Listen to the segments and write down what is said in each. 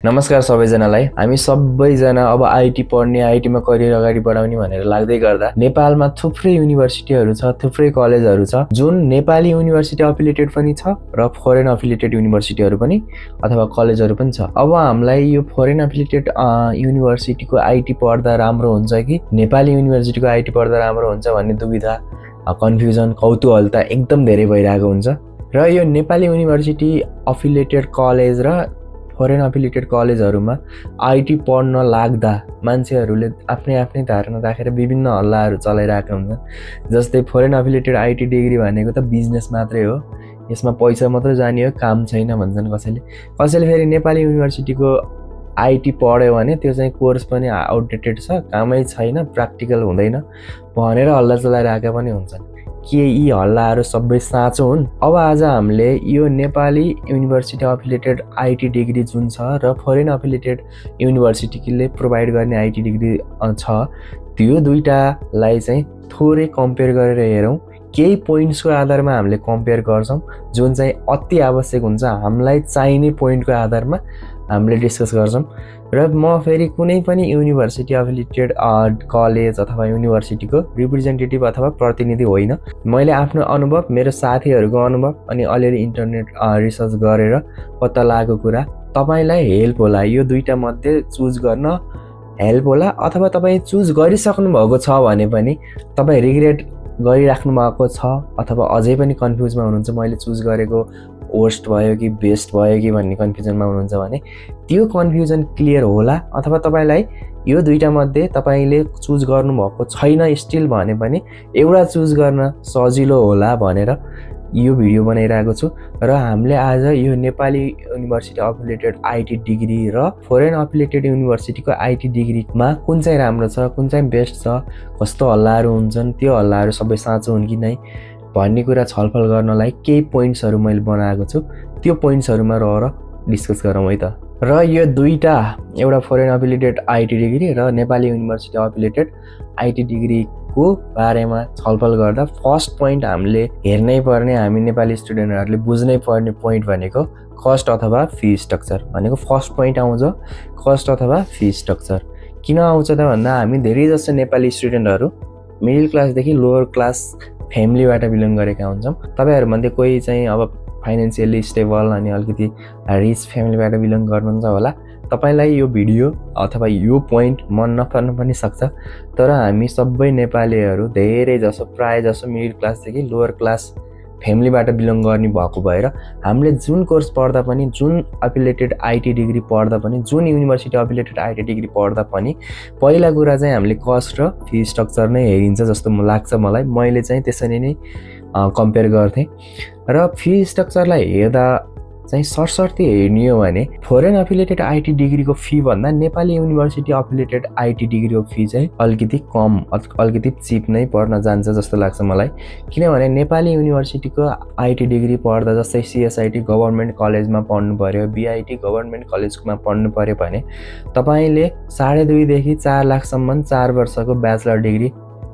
नमस्कार सबैजनालाई। हामी सबैजना अब आईटी पढ्ने, आईटीमा करियर अगाडि बढाउने भनेर लाग्दै गर्दा नेपालमा थुप्रै युनिभर्सिटीहरू छ, थुप्रै कलेजहरू छ, जुन नेपाली युनिभर्सिटी अफिलिएटेड पनि छ र फरेन अफिलिएटेड युनिभर्सिटीहरू पनि अथवा कलेजहरू पनि छ। अब हामीलाई यो फरेन अफिलिएटेड युनिभर्सिटीको आईटी पढ्दा राम्रो हुन्छ कि नेपाली युनिभर्सिटीको आईटी पढ्दा राम्रो हुन्छ भन्ने दुविधा, कन्फ्युजन, कौतूहलता एकदम धेरै भइरहेको हुन्छ। र यो नेपाली युनिभर्सिटी अफिलिएटेड कलेज र फरेन अफिलिएटेड कलेजहरूमा आईटी पढ्न लाग्दा मान्छेहरूले आफ्नै धारणा राखेर विभिन्न हल्लाहरू चलाइरहेका हुन्छन्। जस्तै फरेन अफिलिएटेड आईटी डिग्री भनेको त बिजनेस मात्रै हो, यसमा पैसा मात्रै जाने हो, काम छैन भन्छन् कसैले फेरि नेपाली युनिभर्सिटीको आईटी पढ्यो भने त्यो चाहिँ कोर्स पनि आउटडेटेड छ, कामै छैन, प्र्याक्टिकल हुँदैन भनेर हल्ला चलाइरहेका पनि हुन्छन्। के यी हल्लाहरू सबै साँचो हुन्? अब आज हामीले यो Nepali university affiliated IT degree जुन छ र फरेन अफिलिएटेड युनिभर्सिटीले प्रोभाइड गर्ने आईटी डिग्री छ, त्यो दुईटालाई चाहिँ थोरै कम्पेयर गरेर हेरौँ। केही पोइन्ट्सको आधारमा हामीले कम्पेयर गर्छौँ, जुन चाहिँ अति आवश्यक हुन्छ, हामीलाई चाहिने पोइन्टको आधारमा हामीले डिस्कस गर्छौँ। र म फेरि कुनै पनि युनिभर्सिटी अफिलिएटेड कलेज अथवा युनिभर्सिटीको रिप्रेजेन्टेटिभ अथवा प्रतिनिधि होइन। मैले आफ्नो अनुभव, मेरो साथीहरूको अनुभव अनि अलिअलि इन्टरनेट रिसर्च गरेर पत्ता लागेको कुरा तपाईँलाई हेल्प होला, यो दुईटा मध्ये चुज गर्न हेल्प होला। अथवा तपाईँ चुज गरिसक्नु भएको छ भने पनि तपाईँ रिग्रेट गरिराख्नु भएको छ अथवा अझै पनि कन्फ्युजमा हुनुहुन्छ, मैले चुज गरेको वर्स्ट भयो कि बेस्ट भयो कि भन्ने कन्फ्युजनमा हुनुहुन्छ भने त्यो कन्फ्युजन क्लियर होला। अथवा तपाईँलाई यो दुईटा मध्ये तपाईँले चुज गर्नुभएको छैन स्टिल भने पनि एउटा चुज गर्न सजिलो होला भनेर यो भिडियो बनाइरहेको छु। र हामीले आज यो Nepali university affiliated IT degree र फरेन अफिलिएटेड युनिभर्सिटीको आईटी डिग्रीमा कुन चाहिँ राम्रो छ, कुन चाहिँ बेस्ट छ, कस्तो हल्लाहरू हुन्छन्, त्यो हल्लाहरू सबै साँचो हुन् कि नै भन्ने कुरा छलफल गर्नलाई केही पोइन्ट्सहरू मैले बनाएको छु। त्यो पोइन्ट्सहरूमा रहेर डिस्कस गरौँ है त। र यो दुईटा, एउटा फरेन अफिलिएटेड आईटी डिग्री र नेपाली युनिभर्सिटी अफिलिएटेड आईटी डिग्रीको बारेमा छलफल गर्दा फर्स्ट पोइन्ट हामीले हेर्नै पर्ने, हामी नेपाली स्टुडेन्टहरूले बुझ्नै पर्ने पोइन्ट भनेको कस्ट अथवा फी स्ट्रक्चर भनेको फर्स्ट पोइन्ट आउँछ। कस्ट अथवा फी स्ट्रक्चर किन आउँछ त भन्दा हामी धेरै जस्तो नेपाली स्टुडेन्टहरू मिडल क्लासदेखि लोवर क्लास फ्यामिलीबाट बिलोङ गरेका हुन्छौँ। तपाईँहरूमध्ये कोही चाहिँ अब फाइनेन्सियली स्टेबल अनि अलिकति रिच फ्यामिलीबाट बिलोङ गर्नुहुन्छ होला। तपाईँलाई यो भिडियो अथवा यो पोइन्ट मन नपर्न पनि सक्छ, तर हामी सबै नेपालीहरू धेरै जसो, प्राय जसो मिडल क्लासदेखि लोवर क्लास फ्यामिलीबाट बिलोङ गर्ने भएको भएर हामीले जुन कोर्स पढ्दा पनि, जुन अफिलिएटेड आईटी डिग्री पढ्दा पनि, जुन युनिभर्सिटी अफिलिएटेड आईटी डिग्री पढ्दा पनि पहिला कुरा चाहिँ हामीले कस्ट र फी स्ट्रक्चर नै हेरिन्छ जस्तो लाग्छ मलाई। मैले चाहिँ त्यसरी नै कम्पेयर गर्थेँ। र फी स्ट्रक्चरलाई हेर्दा चाहिँ सरसर्ती हेर्ने हो भने फरेन अफिलिएटेड आईटी डिग्रीको फी भन्दा नेपाली युनिभर्सिटी अफिलिएटेड आईटी डिग्रीको फी चाहिँ अलिकति कम, अलिकति चिप नै पर्न जान्छ जस्तो लाग्छ मलाई। किनभने नेपाली युनिभर्सिटीको आईटी डिग्री पढ्दा जस्तै सिएसआईटी गभर्मेन्ट कलेजमा पढ्नु पर्यो, बिआईटी गभर्मेन्ट कलेजमा पढ्नु पर्यो भने तपाईँले 2.5 देखि 4 लाखसम्म 4 वर्षको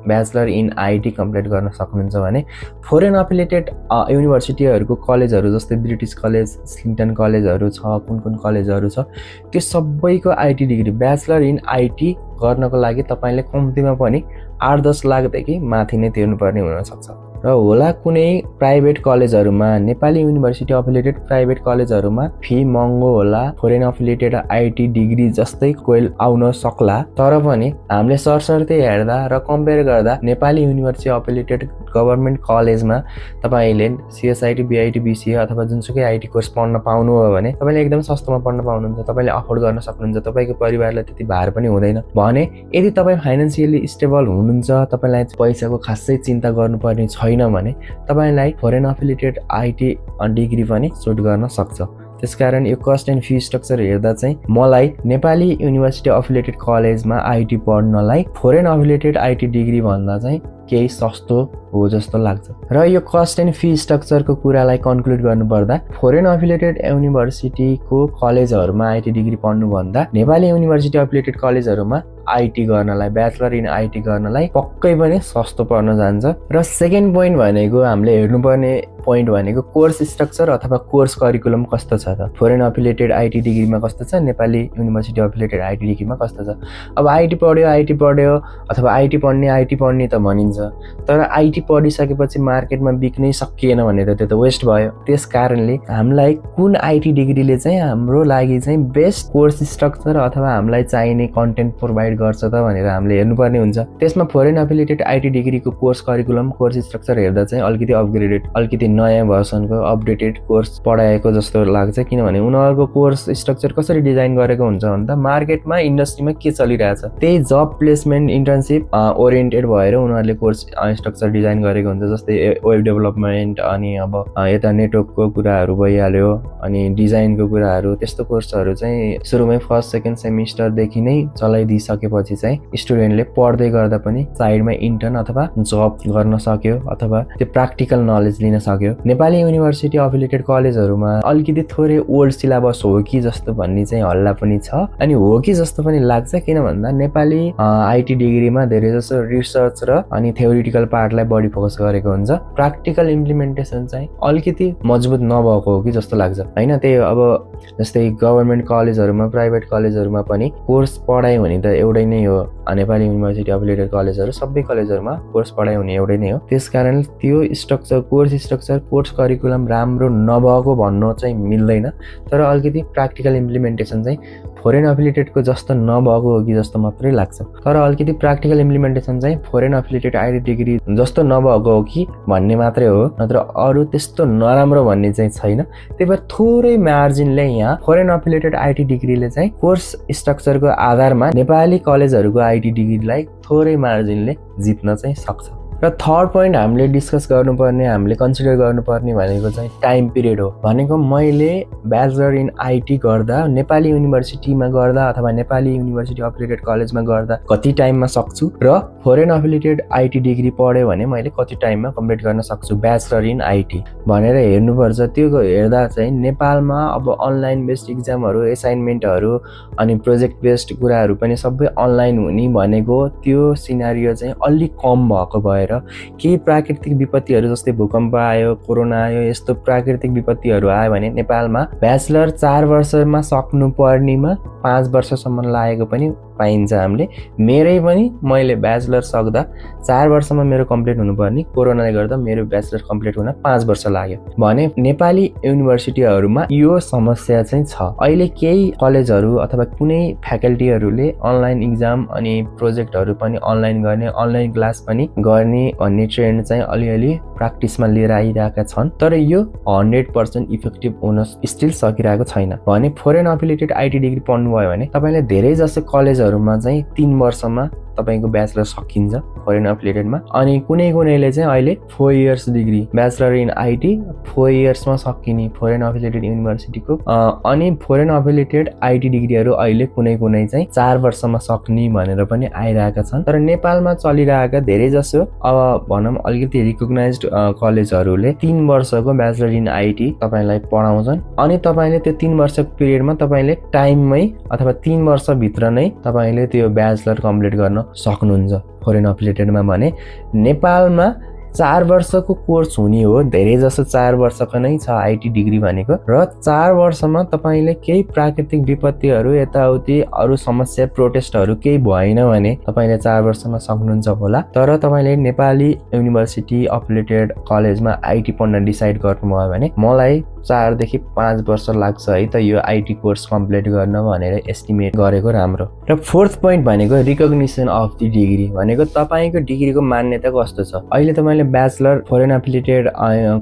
ब्याचलर इन आईटी कम्प्लिट गर्न सक्नुहुन्छ भने फरेन अफिलिएटेड युनिभर्सिटीहरूको कलेजहरू जस्तै ब्रिटिस कलेज, स्लिङ्टन कलेजहरू छ, कुन कलेजहरू छ, त्यो सबैको IT degree bachelor in IT गर्नको लागि तपाईँले कम्तीमा पनि 8-10 लाखदेखि माथि नै तिर्नुपर्ने हुनसक्छ। र होला कुनै प्राइभेट कलेजहरूमा, नेपाली युनिभर्सिटी अफिलिएटेड प्राइभेट कलेजहरूमा फी महँगो होला, फरेन अफिलिएटेड आईटी डिग्री जस्तै कोही आउन सक्ला, तर पनि हामीले सरसर्ती हेर्दा र कम्पेयर गर्दा नेपाली युनिभर्सिटी अफिलिएटेड गभर्मेन्ट कलेजमा तपाईँले सिएसआईटी, बिआईटी, बिसिए अथवा जुनसुकै आईटी कोर्स पढ्न पाउनुभयो भने तपाईँले एकदम सस्तोमा पढ्न पाउनुहुन्छ, तपाईँले अफोर्ड गर्न सक्नुहुन्छ, तपाईँको परिवारलाई त्यति भार पनि हुँदैन भने। यदि तपाईँ फाइनेन्सियली स्टेबल हुनुहुन्छ, तपाईँलाई पैसाको खासै चिन्ता गर्नुपर्ने छैन भने तपाईँलाई फरेन अफिलिएटेड आईटी डिग्री पनि सुट गर्न सक्छ। त्यसकारण यो कस्ट एन्ड फी स्ट्रक्चर हेर्दा चाहिँ मलाई नेपाली युनिभर्सिटी अफिलिएटेड कलेजमा आईटी पढ्नलाई फरेन अफिलिएटेड आईटी डिग्री भन्दा चाहिँ केही सस्तो हो जस्तो लाग्छ। र यो कस्ट एन्ड फी स्ट्रक्चरको कुरालाई कन्क्लुड गर्नुपर्दा फरेन अफिलिएटेड युनिभर्सिटीको कलेजहरूमा आइटी डिग्री पढ्नुभन्दा नेपाली युनिभर्सिटी अफिलिएटेड कलेजहरूमा आइटी गर्नलाई, ब्याचलर इन आइटी गर्नलाई पक्कै पनि सस्तो पर्न जान्छ। र सेकेन्ड पोइन्ट भनेको हामीले हेर्नुपर्ने पोइन्ट भनेको कोर्स स्ट्रक्चर अथवा कोर्स करिकुलम कस्तो छ त। फरेन अफिलिएटेड आइटी डिग्रीमा कस्तो छ, नेपाली युनिभर्सिटी अफिलिएटेड आइटी डिग्रीमा कस्तो छ। अब आइटी पढ्यो अथवा आइटी पढ्ने त भनिन्छ, तर आइटी पढिसकेपछि मार्केटमा बिक्नै सकिएन भने त त्यो त वेस्ट भयो। त्यस कारणले हामीलाई कुन आइटी डिग्रीले चाहिँ हाम्रो लागि चाहिँ बेस्ट कोर्स स्ट्रक्चर अथवा हामीलाई चाहिने कन्टेन्ट प्रोभाइड गर्छ त भनेर हामीले हेर्नुपर्ने हुन्छ। त्यसमा फरेन अफिलिएटेड आइटी डिग्रीको कोर्स करिकुलम, कोर्स स्ट्रक्चर हेर्दा चाहिँ अलिकति अपग्रेडेड, अलिकति नयाँ भर्सनको अपडेटेड कोर्स पढाएको जस्तो लाग्छ। किनभने उनीहरूको कोर्स स्ट्रक्चर कसरी डिजाइन गरेको हुन्छ भन्दा मार्केटमा इन्डस्ट्रीमा के चलिरहेछ त्यही जब प्लेसमेन्ट इन्टर्नसिप ओरिएन्टेड भएर उनीहरूले कोर्स स्ट्रक्चर डिजाइन गरेको हुन्छ। जस्तै वेब डेभलपमेन्ट, अनि अब यता नेटवर्कको कुराहरू भइहाल्यो, अनि डिजाइनको कुराहरू, त्यस्तो कोर्सहरू चाहिँ सुरुमै फर्स्ट सेकेन्ड सेमिस्टरदेखि नै चलाइदिइसकेपछि चाहिँ स्टुडेन्टले पढ्दै गर्दा पनि साइडमा इन्टर्न अथवा जब गर्न सक्यो अथवा त्यो प्र्याक्टिकल नलेज लिन सक्यो। नेपाली युनिभर्सिटी अफिलिएटेड कलेजहरूमा अलिकति थोरै ओल्ड सिलेबस हो कि जस्तो भन्ने चाहिँ हल्ला पनि छ, अनि हो कि जस्तो पनि लाग्छ। किन भन्दा नेपाली आइटी डिग्रीमा धेरै जसो रिसर्च र अनि थ्योरिटिकल पार्टलाई बढी फोकस गरेको हुन्छ, प्र्याक्टिकल इम्प्लिमेन्टेसन चाहिँ अलिकति मजबुत नभएको हो कि जस्तो लाग्छ होइन। त्यही अब जस्तै गभर्मेन्ट कलेजहरूमा, प्राइभेट कलेजहरूमा पनि कोर्स पढाइ हुने त एउटै नै हो। नेपाली युनिभर्सिटी अफिलिएटेड कलेजहरू सबै कलेजहरूमा कोर्स पढाइ हुने एउटै नै हो। त्यसकारण त्यो structure, course structure, course curriculum राम्रो नभएको भन्नु चाहिँ मिल्दैन, तर अलिकति प्र्याक्टिकल इम्प्लिमेन्टेसन चाहिँ फरेन अफिलिएटेडको जस्तो नभएको हो कि जस्तो मात्रै लाग्छ। तर अलिकति प्र्याक्टिकल इम्प्लिमेन्टेसन चाहिँ फरेन अफिलिएटेड आइटी डिग्री जस्तो नभएको हो कि भन्ने मात्रै हो, नत्र अरू त्यस्तो नराम्रो भन्ने चाहिँ छैन। त्यही भएर थोरै मार्जिनले यहाँ फरेन अफिलिएटेड आइटी डिग्रीले चाहिँ कोर्स स्ट्रक्चरको आधारमा नेपाली कलेजहरूको आइटी डिग्रीलाई थोरै मार्जिनले जित्न चाहिँ सक्छ। र थर्ड पोइन्ट हामीले डिस्कस गर्नुपर्ने, हामीले कन्सिडर गर्नुपर्ने भनेको चाहिँ टाइम पिरियड हो। भनेको मैले ब्याचलर इन आइटी गर्दा, नेपाली युनिभर्सिटीमा गर्दा अथवा नेपाली युनिभर्सिटी अफिलिएटेड कलेजमा गर्दा कति टाइममा सक्छु, र फरेन अफिलिएटेड आइटी डिग्री पढ्यो भने मैले कति टाइममा कम्प्लिट गर्न सक्छु ब्याचलर इन आइटी भनेर हेर्नुपर्छ। त्यो हेर्दा चाहिँ नेपालमा अब अनलाइन बेस्ड इक्जामहरू, एसाइनमेन्टहरू अनि प्रोजेक्ट बेस्ड कुराहरू पनि सबै अनलाइन हुने भनेको त्यो सिनारियो चाहिँ अलिक कम भएको भएर केही प्राकृतिक विपत्तिहरू जस्तै भूकम्प आयो, कोरोना आयो, यस्तो प्राकृतिक विपत्तिहरू आयो भने नेपालमा ब्याचलर 4 वर्षमा सक्नु पर्नेमा 5 वर्षसम्म लागेको पनि पाइन्छ। हामीले मेरै पनि मैले ब्याचलर सक्दा 4 वर्षमा मेरो कम्प्लिट हुनुपर्ने, कोरोनाले गर्दा मेरो ब्याचलर कम्प्लिट हुन 5 वर्ष लाग्यो भने नेपाली युनिभर्सिटीहरूमा यो समस्या चाहिँ छ। अहिले केही कलेजहरू अथवा कुनै फ्याकल्टीहरूले अनलाइन इक्जाम अनि प्रोजेक्टहरू पनि अनलाइन गर्ने, अनलाइन क्लास पनि गर्ने भन्ने ट्रेन्ड चाहिँ अलिअलि प्र्याक्टिसमा लिएर आइरहेका छन्, तर यो 100% इफेक्टिभ हुन स्टिल सकिरहेको छैन। भने फरेन अफिलिएटेड आइटी डिग्री पढ्नुभयो भने तपाईँले धेरै जसो कलेजहरूमा चाहिँ 3 वर्षमा तपाईको ब्याचलर सकिन्छ फरेन अफिलिएटेडमा, अनि कुनैले चाहिँ अहिले 4 years degree bachelor in IT 4 इयर्समा सकिने फरेन अफिलिएटेड युनिभर्सिटीको, अनि फरेन अफिलिएटेड आइटी डिग्रीहरू अहिले कुनै चाहिँ 4 वर्षमा सक्ने भनेर पनि आइरहेका छन्। तर नेपालमा चलिरहेका धेरै जसो अब भनौँ अलिकति रिकग्नाइज्ड कलेजहरूले 3 वर्षको ब्याचलर इन आइटी तपाईँलाई पढाउँछन्, अनि तपाईँले त्यो 3 वर्षको पिरियडमा तपाईँले टाइममै अथवा 3 वर्षभित्र नै तपाईँले त्यो ब्याचलर कम्प्लिट गर्न सक्नुहुन्छ फरेन अफिलिएटेडमा। भने नेपालमा 4 वर्षको कोर्स हुने हो, धेरै जसो 4 वर्षको नै छ आइटी डिग्री भनेको, र 4 वर्षमा तपाईँले केही प्राकृतिक विपत्तिहरू, यताउति अरू समस्या, प्रोटेस्टहरू केही भएन भने तपाईँले 4 वर्षमा सक्नुहुन्छ होला। तर तपाईँले नेपाली युनिभर्सिटी अफिलिएटेड कलेजमा आइटी पढ्न डिसाइड गर्नुभयो भने मलाई 4 देखि 5 वर्ष लाग्छ है त यो आइटी कोर्स कम्प्लिट गर्न भनेर एस्टिमेट गरेको राम्रो। र फोर्थ पोइन्ट भनेको रिकग्निसन अफ द डिग्री। भनेको तपाईँको डिग्रीको मान्यता कस्तो छ। अहिले तपाईँले ब्याचलर फरेन अफिलिएटेड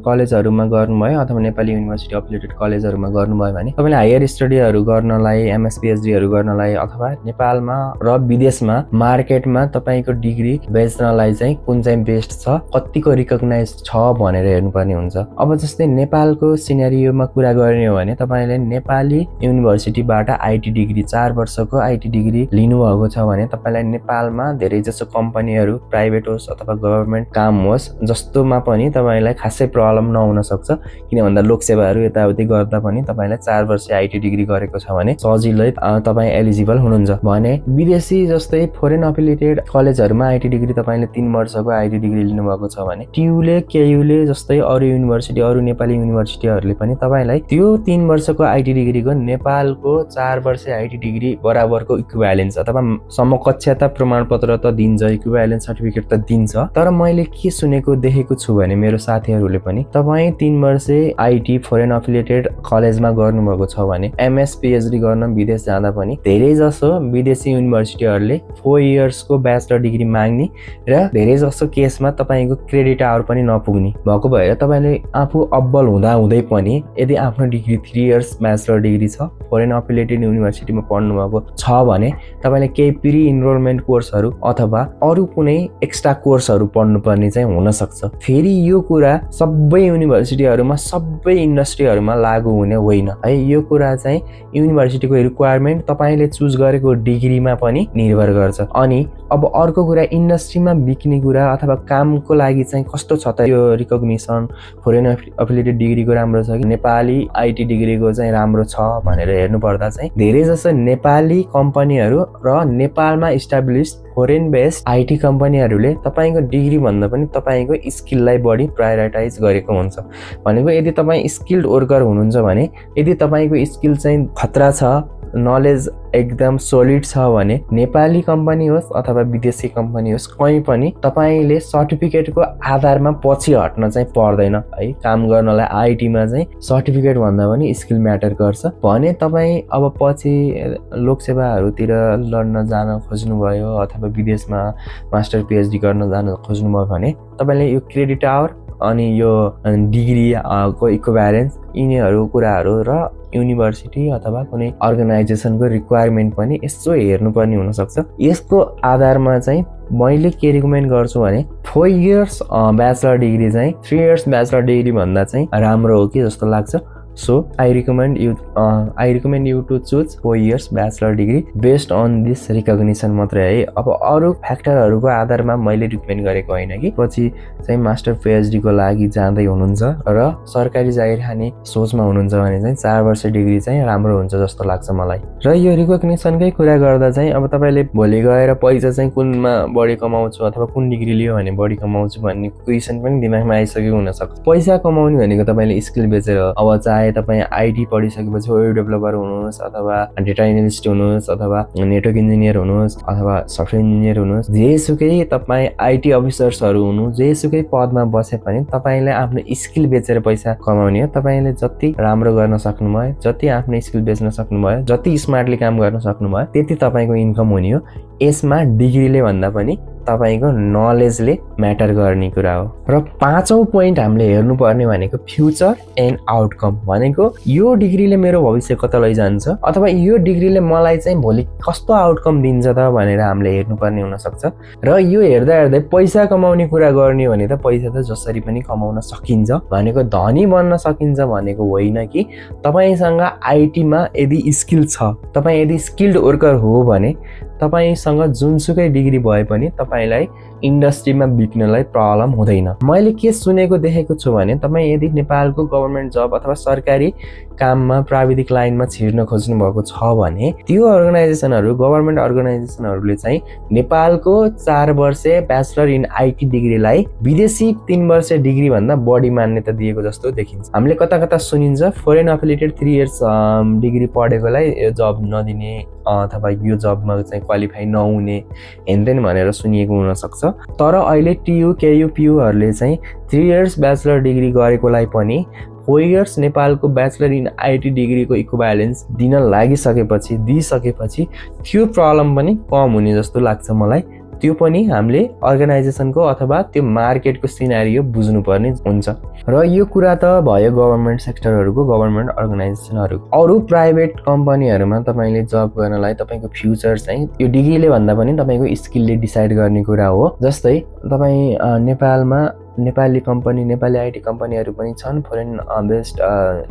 कलेजहरूमा गर्नुभयो अथवा नेपाली युनिभर्सिटी अफिलिएटेड कलेजहरूमा गर्नुभयो भने तपाईँले हायर स्टडीहरू गर्नलाई, एमएस पिएचडीहरू गर्नलाई अथवा नेपालमा र विदेशमा मार्केटमा तपाईँको डिग्री बेच्नलाई चाहिँ कुन चाहिँ बेस्ट छ, कतिको रिकग्नाइज छ भनेर हेर्नुपर्ने हुन्छ। अब जस्तै नेपालको सिनेरियो सिनारियोमा कुरा गर्ने हो भने तपाईले नेपाली युनिभर्सिटीबाट आईटी डिग्री 4 वर्षको आईटी डिग्री लिनुभएको छ भने तपाईलाई नेपालमा धेरै जसो कम्पनीहरू प्राइभेट होस् अथवा गभर्नमेन्ट काम होस् जस्तोमा पनि तपाईलाई खासै प्रब्लम नहुन सक्छ किन भन्दा लोकसेवाहरू यताउति गर्दा पनि तपाईलाई 4 वर्ष आईटी डिग्री गरेको छ भने सजिलै तपाई एलिजिबल हुनुहुन्छ भने विदेशी जस्तै फरेन एफिलिएटेड कलेजहरुमा आईटी डिग्री तपाईले 3 वर्षको आईटी डिग्री लिनुभएको छ भने टियुले केयुले जस्तै अरु युनिभर्सिटी अरु नेपाली युनिभर्सिटीहरुले पनि तपाईलाई त्यो 3 वर्षको आईटी डिग्रीको नेपालको 4 वर्ष आईटी डिग्री बराबरको इक्विभ्यालेन्स अथवा समकक्षता प्रमाणपत्र त दिन्छ इक्विभ्यालेन्स सर्टिफिकेट त दिन्छ तर मैले के सुनेको देखेको छु भने मेरो साथीहरुले पनि तपाई 3 वर्ष आईटी फरेन एफिलिएटेड कलेजमा गर्नुभएको छ भने एमएस पीएचडी गर्न विदेश जाँदा पनि धेरै जसो विदेशी युनिभर्सिटीहरुले 4 इयर्सको ब्याचलर डिग्री माग्ने र धेरै जसो केसमा तपाईको क्रेडिट आवर पनि नपुग्ने भएको भएर तपाईले आफू अब्बल हुँदा हुँदै पनि यदि आफ्नो डिग्री 3 इयर्स ब्याचलर डिग्री छ फरेन एफिलिएटेड युनिभर्सिटीमा पढ्नु भएको छ भने तपाईले केही प्री इनरोलमेन्ट कोर्सहरु अथवा अरु कुनै एक्स्ट्रा कोर्सहरु पढ्नुपर्ने चाहिँ हुन सक्छ फेरि यो कुरा सबै युनिभर्सिटीहरुमा सबै इन्डस्ट्रीहरुमा लागू हुने होइन है यो कुरा चाहिँ युनिभर्सिटीको रिक्वायरमेन्ट तपाईले चुज गरेको डिग्रीमा पनि निर्भर गर्छ अनि अब अर्को कुरा इन्डस्ट्रीमा बिक्ने कुरा अथवा कामको लागि चाहिँ कस्तो छ त यो रिकग्निसन फरेन एफिलिएटेड डिग्रीको राम्रो छ कि नेपाली आईटी डिग्रीको चाहिँ राम्रो छ भनेर हेर्नु पर्दा चाहिँ धेरै जसो नेपाली कम्पनीहरु र नेपालमा इस्टाब्लिश फरेन बेस्ड आईटी कम्पनीहरुले तपाईको डिग्री भन्दा पनि तपाईको स्किललाई बढी प्रायोरिटाइज गरेको हुन्छ भनेको यदि तपाई स्किल्ड वर्कर हुनुहुन्छ भने यदि तपाईको स्किल चाहिँ खतरा छ नलेज एकदम सोलिड छ भने नेपाली कम्पनी होस् अथवा विदेशी कम्पनी होस् कहीं पनि तपाईले सर्टिफिकेटको आधारमा पछि हट्न चाहिँ पर्दैन है काम गर्नलाई आईटी मा चाहिँ सर्टिफिकेट भन्दा पनि स्किल म्याटर गर्छ भने तपाई अब पछि लोकसेवाहरुतिर लड्न जान खोज्नु भयो अथवा विदेशमा मास्टर पीएचडी गर्न जान खोज्नु भयो भने तपाईले यो क्रेडिट आवर अनि यो डिग्री को इक्विभ्यालेन्स यिनीहरु कुराहरु र युनिभर्सिटी अथवा कुनै अर्गनाइजेसनको रिक्वायरमेन्ट पनि यसो हेर्नुपर्ने हुन सक्छ यसको आधारमा चाहिँ मैले के रिकमेन्ड गर्छु भने 4 इयर्स ब्याचलर डिग्री चाहिँ 3 इयर्स ब्याचलर डिग्री भन्दा चाहिँ राम्रो हो कि जस्तो लाग्छ So I recommend you to choose 4 years bachelor degree based on this recognition मात्रै है अब अरु फ्याक्टरहरुको आधारमा मैले रिकमेन्ड गरेको हैन कि पछि चाहिँ मास्टर पीएचडी को लागि जाँदै हुनुहुन्छ र सरकारी जागिर खाने सोचमा हुनुहुन्छ भने चाहिँ 4 वर्ष डिग्री चाहिँ राम्रो हुन्छ जस्तो लाग्छ मलाई र यो रिकग्निसनकै कुरा गर्दा चाहिँ अब तपाईले भोलि गएर पैसा चाहिँ कुनमा बढी कमाउँछु अथवा कुन डिग्री लियो भने बढी कमाउँछु भन्ने क्वेशन पनि दिमागमा आइसकेको हुन सक्छ पैसा कमाउने भनेको तपाईले स्किल बेचेर अब चाहे तपाई आईटी पढिसकेपछि वेब डेभलपर हुनुहोस् अथवा डेटा एनालिस्ट हुनुहोस् अथवा नेटवर्क इन्जिनियर हुनुहोस् अथवा सफ्टवेयर इन्जिनियर हुनुहोस् जेसुकै तपाई आईटी अफिसर्सहरु हुनु जेसुकै पदमा बसे पनि तपाईले आफ्नो स्किल बेचेर पैसा कमाउने हो तपाईले जति राम्रो गर्न सक्नुभयो जति आफ्नो स्किल बेच्न सक्नुभयो जति स्मार्टली काम गर्न सक्नुभयो त्यति तपाईको इन्कम हुने हो यसमा डिग्रीले भन्दा पनि तपाईको नलेजले म्याटर गर्ने कुरा हो र पाँचौं पोइन्ट हामीले हेर्नु पर्ने भनेको फ्युचर एन्ड आउटकम भनेको यो डिग्रीले मेरो भविष्य कता लैजान्छ अथवा यो डिग्रीले मलाई चाहिँ भोलि कस्तो आउटकम दिन्छ त भनेर हामीले हेर्नु पर्ने हुन सक्छ र यो हेर्दा हेर्दै पैसा कमाउने कुरा गर्ने भने त पैसा त जसरी पनि कमाउन सकिन्छ भनेको धनी बन्न सकिन्छ भनेको होइन कि तपाईसँग आईटी मा यदि स्किल छ तपाई यदि स्किल्ड वर्कर हो भने तपाईसँग जुनसुकै डिग्री भए पनि तपाईलाई इन्डस्ट्रीमा बिक्नलाई प्रब्लम हुँदैन मैले के सुनेको देखेको छु भने तपाई यदि नेपालको गभर्नमेन्ट जब अथवा सरकारी काममा प्राविधिक लाइनमा छिर्न खोज्नु भएको छ भने त्यो अर्गनाइजेसनहरु गभर्नमेन्ट अर्गनाइजेसनहरुले चाहिँ नेपालको 4 वर्ष ब्याचलर इन आईटी डिग्रीलाई विदेशी 3 वर्ष डिग्री भन्दा बढी मान्यता दिएको जस्तो देखिन्छ हामीले कता कता सुनिन्छ फरेन एफिलिएटेड 3 इयर्स डिग्री पढेकोलाई जब नदिने अथवा यो जबमा चाहिँ क्वालिफाई नहुने हेनदेन भनेर सुनिएको हुन सक्छ तर अहिले टियु केयु पियुहरुले चाहिँ 3 इयर्स ब्याचलर डिग्री गरेकोलाई पनि 4 इयर्स नेपालको ब्याचलर इन आईटी डिग्रीको इक्विभ्यालेन्स दिन लागिसकेपछि दिइसकेपछि त्यो प्रब्लम पनि कम हुने जस्तो लाग्छ मलाई त्यो पनि हामीले अर्गनाइजेसनको अथवा त्यो मार्केटको सिनारियो बुझ्नु पर्ने हुन्छ र यो कुरा त भयो गभर्नमेन्ट सेक्टरहरुको गभर्नमेन्ट अर्गनाइजेसनहरु अरु प्राइभेट कम्पनीहरुमा तपाईले जब गर्नलाई तपाईको फ्युचर चाहिँ यो डिग्रीले भन्दा पनि तपाईको स्किलले डिसाइड गर्ने कुरा हो जस्तै तपाई नेपालमा नेपाली कम्पनी, नेपाली आइटी कम्पनीहरू पनि छन्, फरेन बेस्ड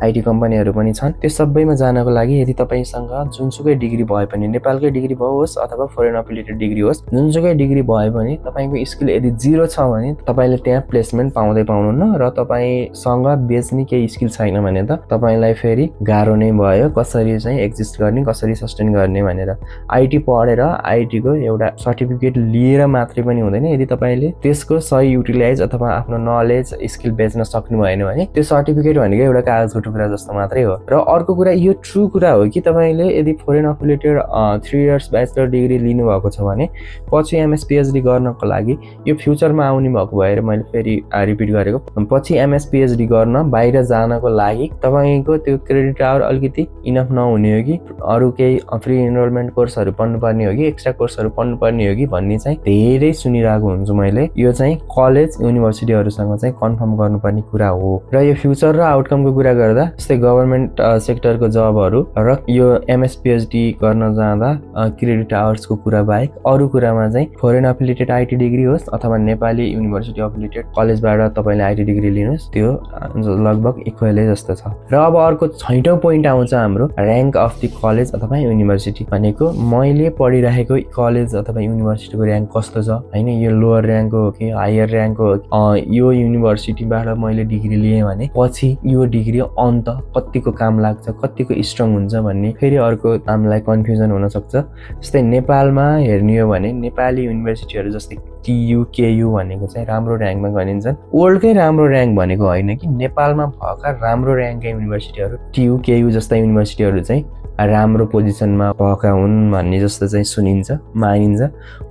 आइटी कम्पनीहरू पनि छन्। त्यो सबैमा जानको लागि यदि तपाईँसँग जुनसुकै डिग्री भए पनि, नेपालकै डिग्री होस् अथवा फरेन एफिलिएटेड डिग्री होस्, जुनसुकै डिग्री भए पनि तपाईँको स्किल यदि 0 छ भने तपाईँले त्यहाँ प्लेसमेन्ट पाउनुहुन्न र तपाईँसँग बेच्ने केही स्किल छैन भने त तपाईँलाई फेरि गाह्रो नै भयो कसरी चाहिँ एक्जिस्ट गर्ने, कसरी सस्टेन गर्ने भनेर। आइटी पढेर आइटीको एउटा सर्टिफिकेट लिएर मात्रै पनि हुँदैन। यदि तपाईँले त्यसको सही युटिलाइज अथवा आफ्नो नलेज स्किल बेच्न सक्नु भएन भने त्यो सर्टिफिकेट भनेको एउटा कागजको टुक्रा जस्तो मात्रै हो। र अर्को कुरा, यो ट्रु कुरा हो कि तपाईँले यदि foreign affiliated 3 years bachelor degree लिनुभएको छ भने पछि एमएस पिएचडी गर्नको लागि, यो फ्युचरमा आउने भएको भएर मैले फेरि रिपिट गरेको, पछि एमएस पिएचडी गर्न बाहिर जानको लागि तपाईँको त्यो क्रेडिट आवर अलिकति इनफ नहुने हो कि अरू केही फ्री इनरोलमेन्ट कोर्सहरू पढ्नुपर्ने हो कि एक्स्ट्रा कोर्सहरू पढ्नुपर्ने हो कि भन्ने चाहिँ धेरै सुनिरहेको हुन्छु मैले। यो चाहिँ कलेज युनिभर्सिटीहरूसँग चाहिँ कन्फर्म गर्नुपर्ने कुरा हो। र यो फ्युचर र आउटकमको कुरा गर्दा जस्तै गभर्मेन्ट सेक्टरको जबहरू र यो एमएस पिएचडी गर्न जाँदा क्रेडिट आवर्सको कुरा बाहेक अरू कुरामा चाहिँ फरेन एफिलिएटेड आइटी डिग्री होस् अथवा नेपाली युनिभर्सिटी एफिलिएटेड कलेजबाट तपाईँले आइटी डिग्री लिनुहोस्, त्यो लगभग इक्वलै जस्तो छ। र अब अर्को 6औं पोइन्ट आउँछ हाम्रो र्याङ्क अफ द कलेज अथवा युनिभर्सिटी भनेको मैले पढिरहेको कलेज अथवा युनिभर्सिटीको र्याङ्क कस्तो छ हैन, यो लोअर र्याङ्क हो कि हायर र्याङ्क हो, यो युनिभर्सिटीबाट मैले डिग्री लिएँ भने पछि यो डिग्री अन्त कतिको काम लाग्छ, कतिको स्ट्रङ हुन्छ भन्ने फेरि अर्को हामीलाई कन्फ्युजन हुन सक्छ। जस्तै नेपालमा हेर्ने हो भने नेपाली युनिभर्सिटीहरू जस्तै टियु केयु भनेको चाहिँ राम्रो र्याङ्कमा गनिन्छन्। वर्ल्डकै राम्रो र्याङ्क भनेको होइन कि नेपालमा भएका राम्रो र्याङ्कका युनिभर्सिटीहरू टियु केयु जस्ता युनिभर्सिटीहरू चाहिँ राम्रो पोजिसनमा भएका हुन् भन्ने जस्तो चाहिँ सुनिन्छ, मानिन्छ।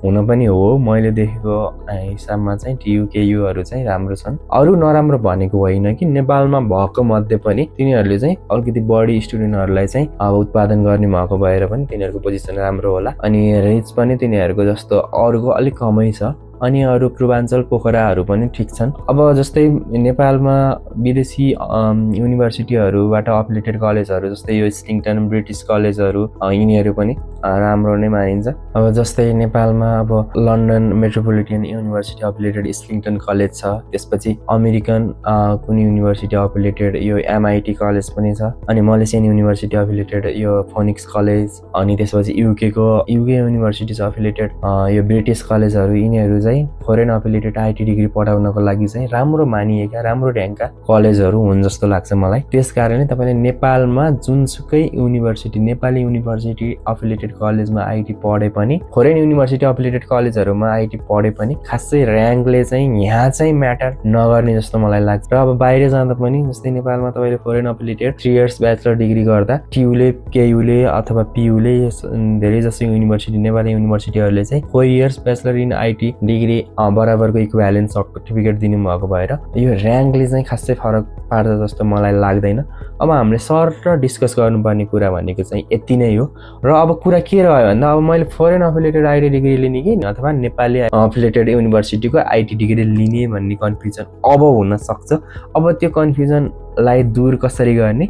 हुन पनि हो, मैले देखेको हिसाबमा चाहिँ टियु केयुहरू चाहिँ राम्रो छन्। अरू नराम्रो भनेको होइन कि नेपालमा भएको मध्ये पनि तिनीहरूले चाहिँ अलिकति बढी स्टुडेन्टहरूलाई चाहिँ अब उत्पादन गर्ने भएको भएर पनि तिनीहरूको पोजिसन राम्रो होला। अनि रेट्स पनि तिनीहरूको जस्तो अरूको अलिक कमै छ। अनि अरू पूर्वाञ्चल पोखराहरू पनि ठिक छन्। अब जस्तै नेपालमा विदेशी युनिभर्सिटीहरूबाट एफिलिएटेड कलेजहरू जस्तै यो स्टिङटन ब्रिटिस कलेजहरू यिनीहरू पनि राम्रो नै मानिन्छ। अब जस्तै नेपालमा अब London metropolitan university affiliated Islington college छ, त्यसपछि अमेरिकन कुनै युनिभर्सिटी एफिलिएटेड यो एमआइटी कलेज पनि छ, अनि मलेसियन युनिभर्सिटी एफिलिएटेड यो फोनिक्स कलेज, अनि त्यसपछि युके युनिभर्सिटिज एफिलिएटेड यो ब्रिटिस कलेजहरू यिनीहरू चाहिँ फरेन एफिलिएटेड आइटी डिग्री पढाउनको लागि चाहिँ राम्रो मानिएका, राम्रो र्याङ्कका कलेजहरू हुन् जस्तो लाग्छ मलाई। त्यसकारणले तपाईँले नेपालमा जुनसुकै युनिभर्सिटी, नेपाली युनिभर्सिटी एफिलिएटेड कलेजमा आइटी पढे पनि, फरेन युनिभर्सिटी एफिलिएटेड कलेजहरूमा आइटी पढे पनि खासै र्याङ्कले चाहिँ यहाँ चाहिँ म्याटर नगर्ने जस्तो मलाई लाग्छ। र अब बाहिर जाँदा पनि जस्तै नेपालमा तपाईँले foreign affiliated 3 years bachelor degree गर्दा टियुले केयुले अथवा पियुले धेरै जसो युनिभर्सिटी, नेपाली युनिभर्सिटीहरूले चाहिँ 4 years bachelor in IT degree बराबरको इक्विभ्यालेन्ट सर्टिफिकेट दिनुभएको भएर यो र्याङ्कले चाहिँ खासै फरक पार्छ जस्तो मलाई लाग्दैन। अब हामीले सर र डिस्कस गर्नुपर्ने कुरा भनेको चाहिँ यति नै हो। र अब कुरा के रह्यो भन्दा अब मैले फरेन एफिलिएटेड आइटी डिग्री लिने कि अथवा नेपाली एफिलिएटेड युनिभर्सिटीको आइटी डिग्री लिने भन्ने कन्फ्युजन अब हुन सक्छ। अब त्यो कन्फ्युजनलाई दूर कसरी गर्ने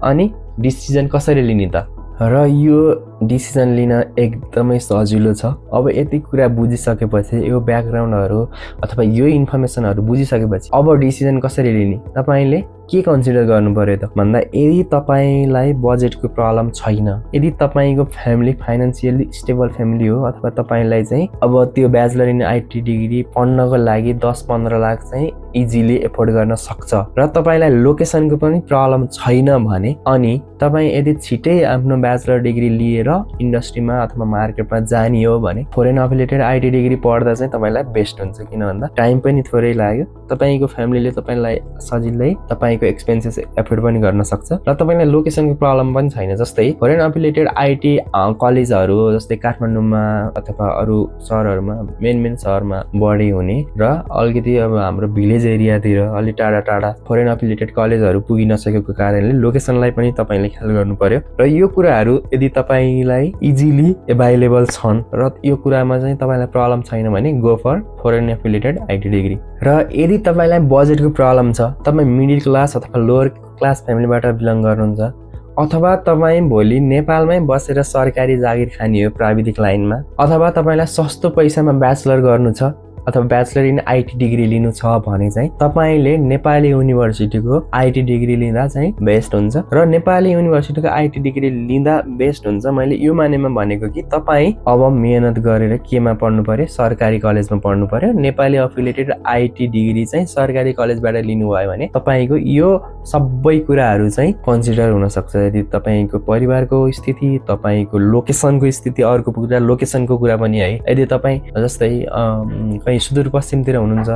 अनि डिसिजन कसरी लिने त? र यो डिसिजन लिन एकदमै सजिलो छ। अब यति कुरा बुझिसकेपछि, यो ब्याकग्राउन्डहरू अथवा यो इन्फर्मेसनहरू बुझिसकेपछि अब डिसिजन कसरी लिने? तपाईँले के कन्सिडर गर्नु पर्यो त भन्दा, यदि तपाईँलाई बजेटको प्रब्लम छैन, यदि तपाईँको फ्यामिली फाइनेन्सियली स्टेबल फ्यामिली हो अथवा तपाईँलाई चाहिँ अब त्यो ब्याचलर इन आइटी डिग्री पढ्नको लागि 10-15 लाख चाहिँ इजिली एफोर्ड गर्न सक्छ र तपाईँलाई लोकेसनको पनि प्रब्लम छैन भने, अनि तपाईँ यदि छिटै आफ्नो ब्याचलर डिग्री लिएर इन्डस्ट्रीमा अथवा मार्केटमा जाने हो भने फरेन एफिलिएटेड आइटी डिग्री पढ्दा चाहिँ तपाईँलाई बेस्ट हुन्छ। किन भन्दा टाइम पनि थोरै लाग्यो, तपाईँको फ्यामिलीले तपाईँलाई सजिलै तपाईँको एक्सपेन्सेस एफोर्ड पनि गर्न सक्छ र तपाईँलाई लोकेसनको प्रब्लम पनि छैन। जस्तै फरेन एफिलिएटेड आइटी कलेजहरू जस्तै काठमाडौँमा अथवा अरू सहरहरूमा, मेन सहरमा बढी हुने र अलिकति अब हाम्रो भिलेज एरियातिर अलि टाढा टाढा फरेन एफिलिएटेड कलेजहरू पुगिन नसकेको कारणले लोकेसनलाई पनि तपाईँले ख्याल गर्नु पर्यो। र यो कुराहरू यदि तपाईँलाई इजिली एभाइलेबल छन् र यो कुरामा चाहिँ तपाईँलाई प्रब्लम छैन भने go for foreign affiliated IT degree. र यदि तपाईँलाई बजेटको प्रब्लम छ, तपाईँ मिडल क्लास अथवा लोवर क्लास फ्यामिलीबाट बिलङ गर्नुहुन्छ, अथवा तपाईँ भोलि नेपालमै बसेर सरकारी जागिर खाने हो प्राविधिक लाइनमा, अथवा तपाईँलाई सस्तो पैसामा ब्याचलर गर्नु छ अथवा ब्याचलर इन आईटी डिग्री लिनु छ भने चाहिँ तपाईले नेपाली युनिभर्सिटीको आईटी डिग्री लिँदा चाहिँ बेस्ट हुन्छ र नेपाली युनिभर्सिटीको आईटी डिग्री लिँदा बेस्ट हुन्छ। मैले यो मानेमा भनेको कि तपाई अब मेहनत गरेर केमा पढ्नु पर्यो, सरकारी कलेजमा पढ्नु पर्यो। नेपाली एफिलिएटेड आईटी डिग्री चाहिँ सरकारी कलेजबाट लिनुभयो भने तपाईको यो सबै कुराहरू चाहिँ कन्सिडर हुन सक्छ। यदि तपाईको परिवारको स्थिति, तपाईको लोकेसनको स्थिति, अर्को कुरा लोकेसनको कुरा पनि है। यदि तपाई जस्तै कहीँ सुदूरपश्चिमतिर हुनुहुन्छ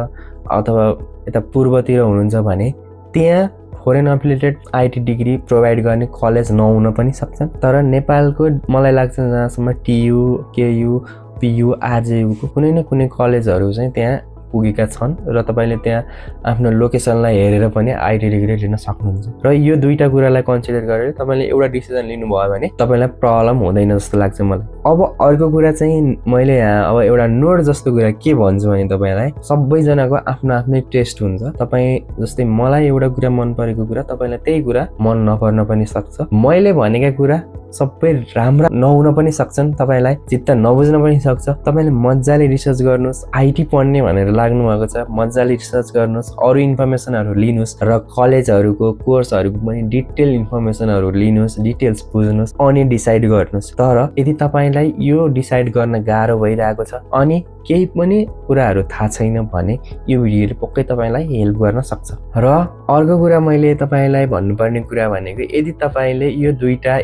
अथवा यता पूर्वतिर हुनुहुन्छ भने त्यहाँ foreign affiliated IT degree provide गर्ने कलेज नहुन पनि सक्छन्। तर नेपालको मलाई लाग्छ जहाँसम्म टियु, केयु, पियु, आरजेयुको कुनै न कुनै कलेजहरू चाहिँ त्यहाँ पुगेका छन् र तपाईले त्यहाँ आफ्नो लोकेसनलाई हेरेर पनि आईटी डिग्री लिन सक्नुहुन्छ। र यो दुईटा कुरालाई कन्सिडर गरेर तपाईले एउटा डिसिजन लिनुभयो भने तपाईलाई प्रब्लम हुँदैन जस्तो लाग्छ मलाई। अब अर्को कुरा चाहिँ मैले यहाँ अब एउटा नोट जस्तो कुरा के भन्छु भने तपाईलाई सबैजनाको आफ्नो आफ्नै टेस्ट हुन्छ। तपाई जस्तै मलाई एउटा कुरा मन परेको कुरा तपाईलाई त्यही कुरा मन नपर्न पनि सक्छ। मैले भनेका कुरा सबै राम्रा नहुन पनि सक्छन्, तपाईलाई चित्त नबुझ्न पनि सक्छ। तपाईले मज्जाले रिसर्च गर्नुस्, आईटी पढ्ने भनेर लाग्नु भएको छ मज्जाले रिसर्च गर्नुस्, अरु इन्फर्मेसनहरु लिनुस् र कलेजहरुको कोर्सहरुको पनि डिटेल इन्फर्मेसनहरु लिनुस्, डिटेल्स बुझ्नुस् अनि डिसाइड गर्नुस्। तर यदि तपाईलाई यो डिसाइड गर्न गाह्रो भइरहेको छ अनि केही पनि कुराहरु थाहा छैन भने यो भिडियोले पक्कै तपाईलाई हेल्प गर्न सक्छ। र अर्को कुरा मैले तपाईलाई भन्नुपर्ने कुरा भनेको यदि तपाईले यो दुईटा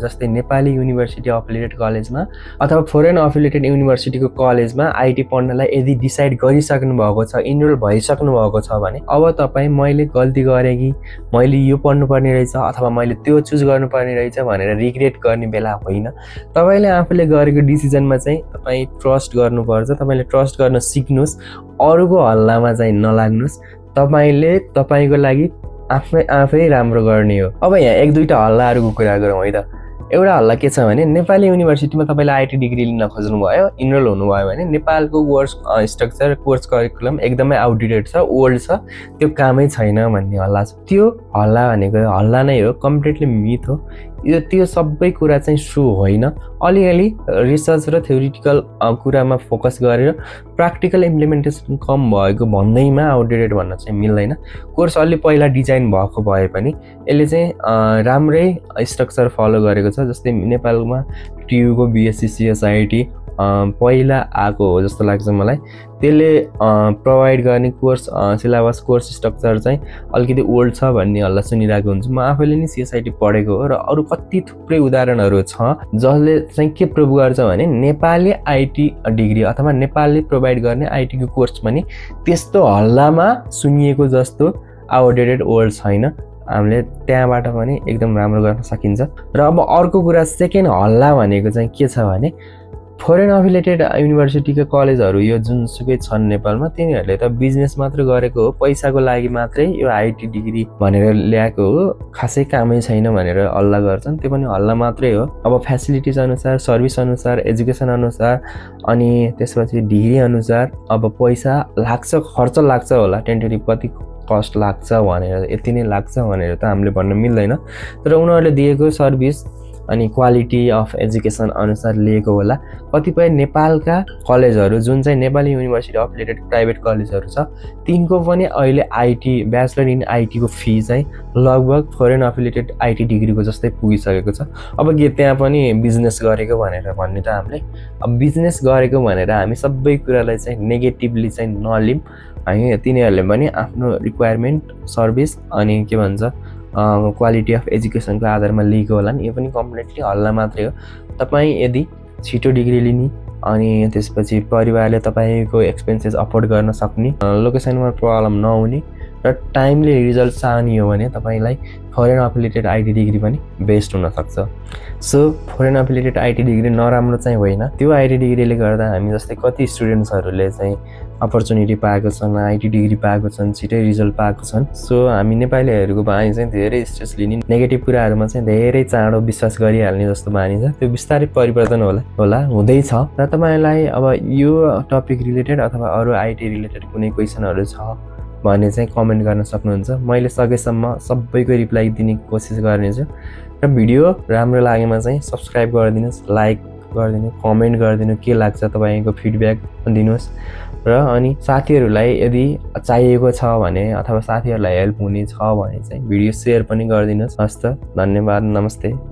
जस्तै नेपाली युनिभर्सिटी एफिलिएटेड कलेजमा अथवा फरेन एफिलिएटेड युनिभर्सिटीको कलेजमा आईटी पढ्नलाई यदि डिसाइड गरिसक्नु भएको छ, इनरोल भइसक्नु भएको छ भने अब तपाई मैले गल्ती गरे कि मैले यो पढ्नुपर्ने रहेछ अथवा मैले त्यो चुज गर्नुपर्ने रहेछ भनेर रिग्रेट गर्ने बेला होइन। तपाईले आफूले गरेको डिसिजनमा चाहिँ तपाई ट्रस्ट गर्नुपर्छ। तपाईले ट्रस्ट गर्न सिक्नुस्, अरूको हल्लामा चाहिँ नलाग्नुस्। तपाईले तपाईको लागि आफै राम्रो गर्ने हो। अब यहाँ एक दुईटा हल्लाहरूको कुरा गरौँ है त। एउटा हल्ला के छ भने नेपाली युनिभर्सिटीमा तपाईले आईटी डिग्री लिन खोज्नु भयो, इनरोल हुनु भयो भने नेपालको कोर्स स्ट्रक्चर, कोर्स करिकुलम एकदमै आउटडेटेड छ, ओल्ड छ, त्यो कामै छैन भन्ने हल्ला छ। त्यो हल्ला भनेको हल्ला नै हो, कम्प्लिटली मिथ हो। त्यो सबै कुरा चाहिँ सो होइन। अलिअलि रिसर्च र थ्योरिटिकल कुरामा फोकस गरेर प्र्याक्टिकल इम्प्लिमेन्टेसन कम भएको भन्दैमा आउटडेटेड भन्न चाहिँ मिल्दैन। कोर्स अलि पहिला डिजाइन भएको भए पनि यसले चाहिँ राम्रै स्ट्रक्चर फलो गरेको छ। जस्तै नेपालमा टियुको बिएससी सिएसआईटी पहिला आएको हो जस्तो लाग्छ मलाई। त्यसले प्रोभाइड गर्ने कोर्स सिलेबस, कोर्स स्ट्रक्चर चाहिँ अलिकति ओल्ड छ भन्ने हल्ला सुनिरहेको हुन्छ। म आफैले नि सिएसआईटी पढेको हो र अरू कति थुप्रै उदाहरणहरू छ जसले चाहिँ के प्रुभ गर्छ भने नेपाली आईटी डिग्री अथवा नेपालले प्रोभाइड गर्ने आईटीको कोर्स पनि त्यस्तो हल्लामा सुनिएको जस्तो आउटडेटेड ओल्ड छैन। हामीले त्यहाँबाट पनि एकदम राम्रो गर्न सकिन्छ। र अब अर्को कुरा सेकेन्ड हल्ला भनेको चाहिँ के छ भने फरेन एफिलिएटेड युनिभर्सिटीका कलेजहरू यो जुनसुकै छन् नेपालमा तिनीहरूले त बिजनेस मात्र गरेको हो, पैसाको लागि मात्रै यो आईटी डिग्री भनेर ल्याएको हो, खासै कामै छैन भनेर हल्ला गर्छन्। त्यो पनि हल्ला मात्रै हो। अब फ्यासिलिटिज अनुसार, सर्भिस अनुसार, एजुकेसन अनुसार अनि त्यसपछि डिग्री अनुसार अब पैसा लाग्छ, खर्च लाग्छ होला, टेन्टेटिभ कति कस्ट लाग्छ भनेर, यति नै लाग्छ भनेर त हामीले भन्न मिल्दैन। तर उनीहरूले दिएको सर्भिस अनि क्वालिटी अफ एजुकेसन अनुसार लिएको होला। कतिपय नेपालका कलेजहरू जुन चाहिँ नेपाली युनिभर्सिटी एफिलिएटेड प्राइभेट कलेजहरू छ तिनको पनि अहिले आईटी ब्याचलर इन आईटीको फी चाहिँ लगभग फरेन एफिलिएटेड आईटी डिग्रीको जस्तै पुगिसकेको छ। अब के त्यहाँ पनि बिजनेस गरेको भनेर भन्ने त हामीले अब बिजनेस गरेको भनेर हामी सबै कुरालाई चाहिँ नेगेटिभली चाहिँ नलिम है। तिनीहरूले पनि आफ्नो रिक्वायरमेन्ट, सर्भिस अनि के भन्छ क्वालिटी अफ एजुकेसनको आधारमा लिएको होला नि। यो पनि कम्प्लिटली हल्ला मात्रै हो। तपाईँ यदि छिटो डिग्री लिने अनि त्यसपछि परिवारले तपाईँको एक्सपेन्सेस अफोर्ड गर्न सक्ने, लोकेसनमा प्रब्लम नहुने र टाइमली रिजल्ट चाहने हो भने तपाईलाई फरेन एफिलिएटेड आईटी डिग्री पनि बेस्ट हुन सक्छ। So foreign affiliated IT degree नराम्रो चाहिँ होइन। त्यो आईटी डिग्रीले गर्दा हामी जस्तै कति स्टुडेन्ट्सहरूले चाहिँ अपर्च्युनिटी पाएको छन्, आईटी डिग्री पाएको छन्, छिटै रिजल्ट पाएको छन्। सो हामी नेपालीहरूको बानी चाहिँ धेरै स्ट्रेस लिने, नेगेटिभ कुराहरूमा चाहिँ धेरै चाँडो विश्वास गरिहाल्ने जस्तो बानी छ। त्यो बिस्तारै परिवर्तन होला हुँदैछ। र तपाईँलाई अब यो टपिक रिलेटेड अथवा अरू आईटी रिलेटेड कुनै क्वेसनहरू छ भने चाहिँ कमेन्ट गर्न सक्नुहुन्छ। मैले सकेसम्म सबैको रिप्लाई दिने कोसिस गर्नेछु। र भिडियो राम्रो लागेमा चाहिँ सब्सक्राइब गरिदिनुहोस्, लाइक गरिदिनु, कमेन्ट गरिदिनु, के लाग्छ तपाईँको फिडब्याक दिनुहोस्। र अनि साथीहरूलाई यदि चाहिएको छ भने अथवा साथीहरूलाई हेल्प हुने छ भने चाहिँ भिडियो सेयर पनि गरिदिनुहोस्। हस्त, धन्यवाद, नमस्ते।